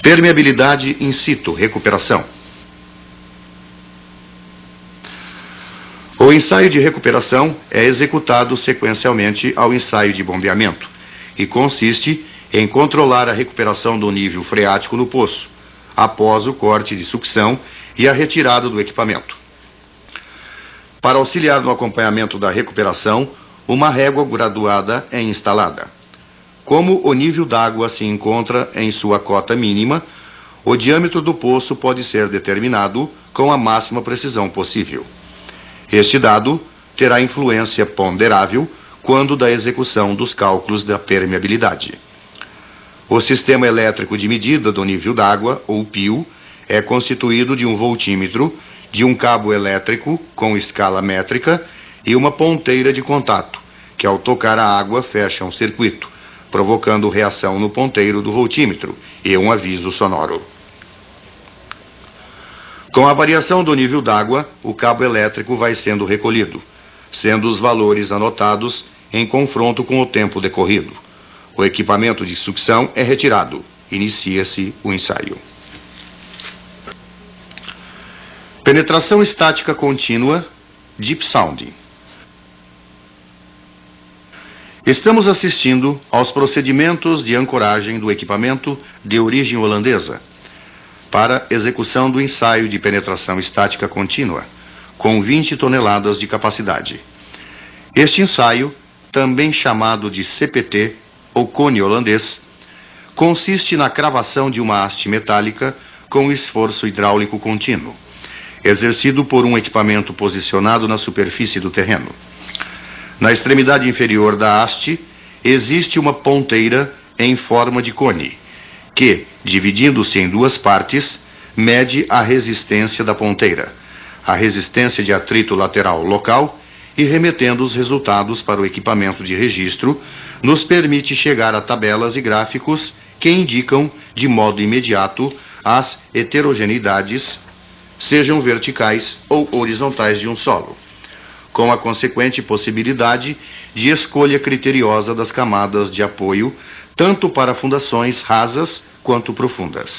Permeabilidade in situ, recuperação. O ensaio de recuperação é executado sequencialmente ao ensaio de bombeamento e consiste em controlar a recuperação do nível freático no poço, após o corte de sucção e a retirada do equipamento. Para auxiliar no acompanhamento da recuperação, uma régua graduada é instalada. Como o nível d'água se encontra em sua cota mínima, o diâmetro do poço pode ser determinado com a máxima precisão possível. Este dado terá influência ponderável quando da execução dos cálculos da permeabilidade. O sistema elétrico de medida do nível d'água, ou PIO, é constituído de um voltímetro, de um cabo elétrico com escala métrica e uma ponteira de contato, que ao tocar a água fecha um circuito, provocando reação no ponteiro do voltímetro e um aviso sonoro. Com a variação do nível d'água, o cabo elétrico vai sendo recolhido, sendo os valores anotados em confronto com o tempo decorrido. O equipamento de sucção é retirado. Inicia-se o ensaio. Penetração estática contínua, Deep Sounding. Estamos assistindo aos procedimentos de ancoragem do equipamento de origem holandesa para execução do ensaio de penetração estática contínua, com 20 toneladas de capacidade. Este ensaio, também chamado de CPT, ou cone holandês, consiste na cravação de uma haste metálica com esforço hidráulico contínuo, exercido por um equipamento posicionado na superfície do terreno. Na extremidade inferior da haste, existe uma ponteira em forma de cone, que, dividindo-se em duas partes, mede a resistência da ponteira, a resistência de atrito lateral local e, remetendo os resultados para o equipamento de registro, nos permite chegar a tabelas e gráficos que indicam de modo imediato as heterogeneidades, sejam verticais ou horizontais de um solo, com a consequente possibilidade de escolha criteriosa das camadas de apoio, tanto para fundações rasas quanto profundas.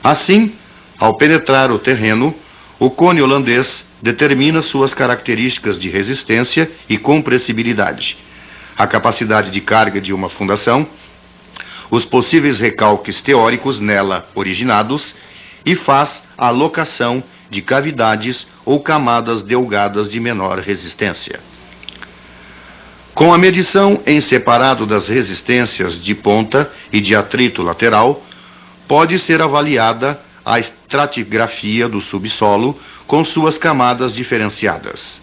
Assim, ao penetrar o terreno, o cone holandês determina suas características de resistência e compressibilidade, a capacidade de carga de uma fundação, os possíveis recalques teóricos nela originados e faz a alocação de cavidades ou camadas delgadas de menor resistência. Com a medição em separado das resistências de ponta e de atrito lateral, pode ser avaliada a estratigrafia do subsolo com suas camadas diferenciadas.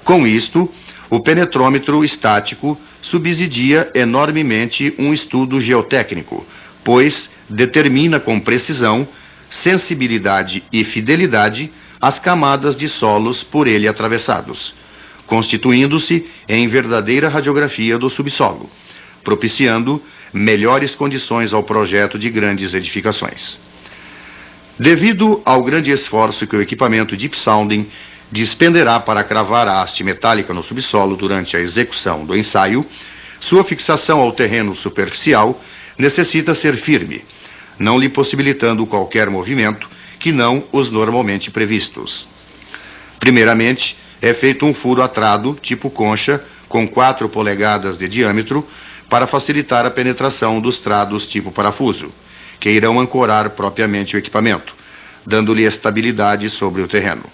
Com isto, o penetrômetro estático subsidia enormemente um estudo geotécnico, pois determina com precisão, sensibilidade e fidelidade as camadas de solos por ele atravessados, constituindo-se em verdadeira radiografia do subsolo, propiciando melhores condições ao projeto de grandes edificações. Devido ao grande esforço que o equipamento Deep Sounding dispenderá para cravar a haste metálica no subsolo durante a execução do ensaio, sua fixação ao terreno superficial necessita ser firme, não lhe possibilitando qualquer movimento que não os normalmente previstos. Primeiramente, é feito um furo atrado, tipo concha, com 4 polegadas de diâmetro, para facilitar a penetração dos trados tipo parafuso, que irão ancorar propriamente o equipamento, dando-lhe estabilidade sobre o terreno.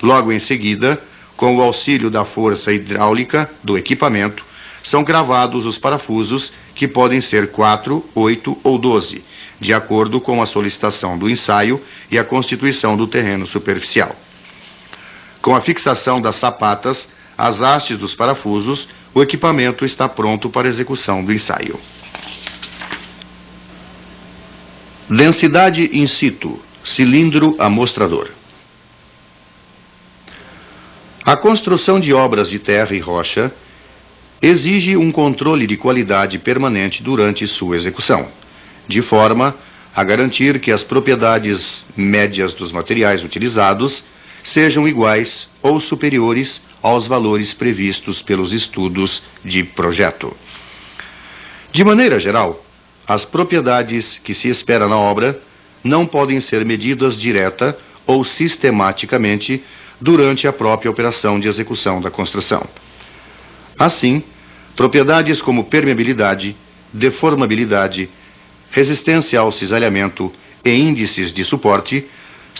Logo em seguida, com o auxílio da força hidráulica do equipamento, são cravados os parafusos, que podem ser 4, 8 ou 12, de acordo com a solicitação do ensaio e a constituição do terreno superficial. Com a fixação das sapatas, as hastes dos parafusos, o equipamento está pronto para a execução do ensaio. Densidade in situ, cilindro amostrador. A construção de obras de terra e rocha exige um controle de qualidade permanente durante sua execução, de forma a garantir que as propriedades médias dos materiais utilizados sejam iguais ou superiores aos valores previstos pelos estudos de projeto. De maneira geral, as propriedades que se espera na obra não podem ser medidas direta ou sistematicamente durante a própria operação de execução da construção. Assim, propriedades como permeabilidade, deformabilidade, resistência ao cisalhamento e índices de suporte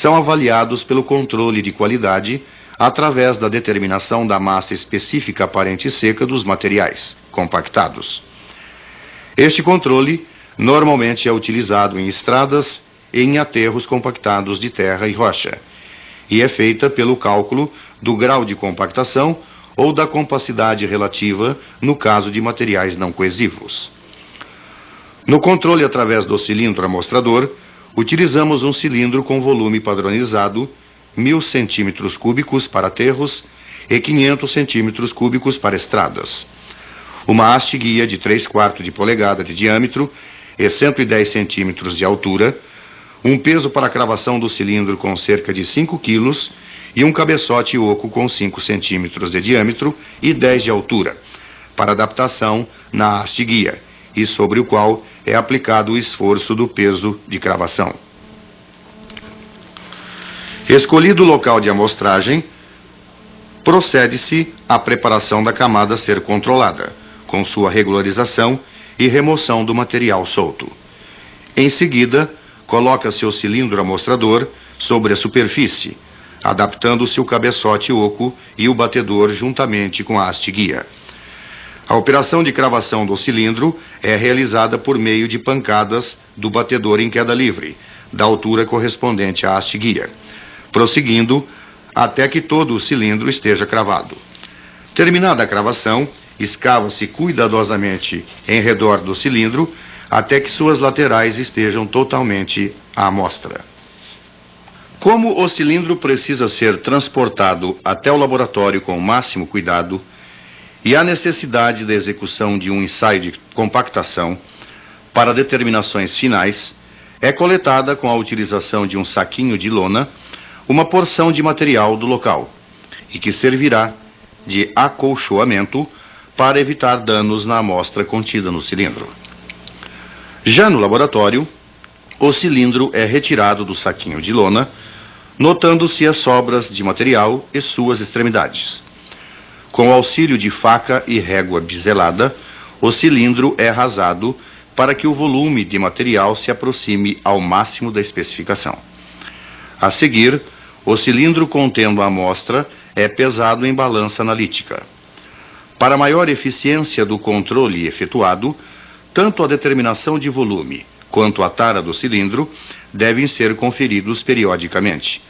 são avaliados pelo controle de qualidade através da determinação da massa específica aparente e seca dos materiais compactados. Este controle normalmente é utilizado em estradas e em aterros compactados de terra e rocha, e é feita pelo cálculo do grau de compactação ou da compacidade relativa no caso de materiais não coesivos. No controle através do cilindro amostrador, utilizamos um cilindro com volume padronizado 1000 centímetros cúbicos para aterros e 500 centímetros cúbicos para estradas. Uma haste guia de 3/4 de polegada de diâmetro e 110 centímetros de altura, um peso para a cravação do cilindro com cerca de 5 kg e um cabeçote oco com 5 centímetros de diâmetro e 10 de altura, para adaptação na haste guia, e sobre o qual é aplicado o esforço do peso de cravação. Escolhido o local de amostragem, procede-se à preparação da camada a ser controlada, com sua regularização e remoção do material solto. Em seguida, coloca-se o cilindro amostrador sobre a superfície, adaptando-se o cabeçote oco e o batedor juntamente com a haste guia. A operação de cravação do cilindro é realizada por meio de pancadas do batedor em queda livre, da altura correspondente à haste guia, prosseguindo até que todo o cilindro esteja cravado. Terminada a cravação, escava-se cuidadosamente em redor do cilindro até que suas laterais estejam totalmente à mostra. Como o cilindro precisa ser transportado até o laboratório com o máximo cuidado, e há necessidade da execução de um ensaio de compactação para determinações finais, é coletada com a utilização de um saquinho de lona uma porção de material do local, e que servirá de acolchoamento para evitar danos na amostra contida no cilindro. Já no laboratório, o cilindro é retirado do saquinho de lona, notando-se as sobras de material e suas extremidades. Com o auxílio de faca e régua biselada, o cilindro é rasado para que o volume de material se aproxime ao máximo da especificação. A seguir, o cilindro contendo a amostra é pesado em balança analítica. Para maior eficiência do controle efetuado, tanto a determinação de volume quanto a tara do cilindro devem ser conferidos periodicamente,